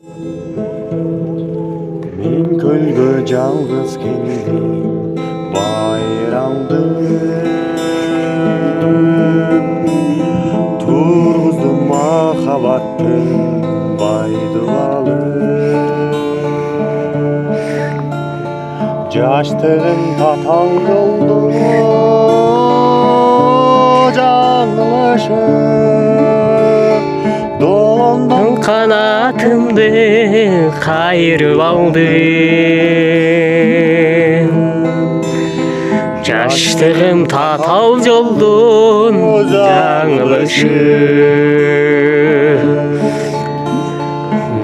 Men kölge жалгыз келдим байрамды тургуздум махабаттын байдыбалы жаштыгым татаң жолдо жаңылышып долондон Kanatımdı kayırıp aldım. Yaştığım tatal yoldun жаңылышып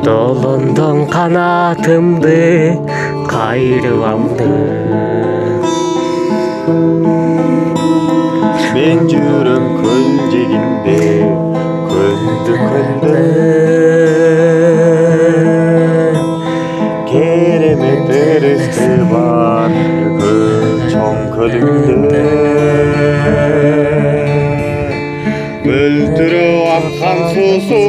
Dolundan kanatımdı kayırıp aldım. мен жүрөм көл жегинде көлдү керемет терести бар чоң көлүңдө мөлдүрөп аккан суусу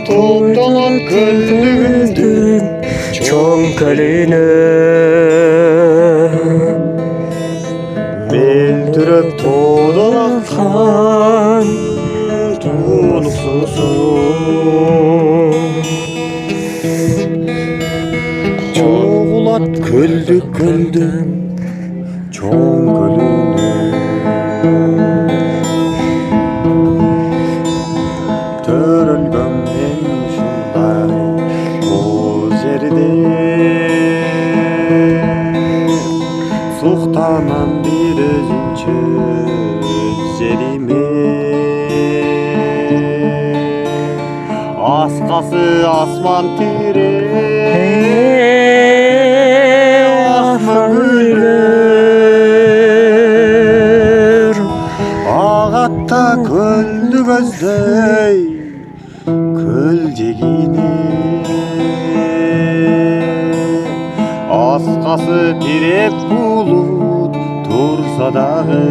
топтолон көлдүгүндүн Çoğun kölünü мөлдүрөп тоодон аккан туунук суусу чогулат көлдүн чоң көлүнө төрөлгөм мен ушундай бул жерде суктанам бир өзүнчө жериме аскасы асман тирек асман гүлдөр агатта көлдү көздөй көл жегине аскасы тиреп булут турса дагы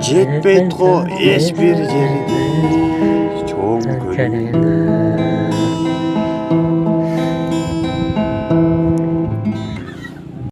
жетпейт го эч бир жерде чоң көлүң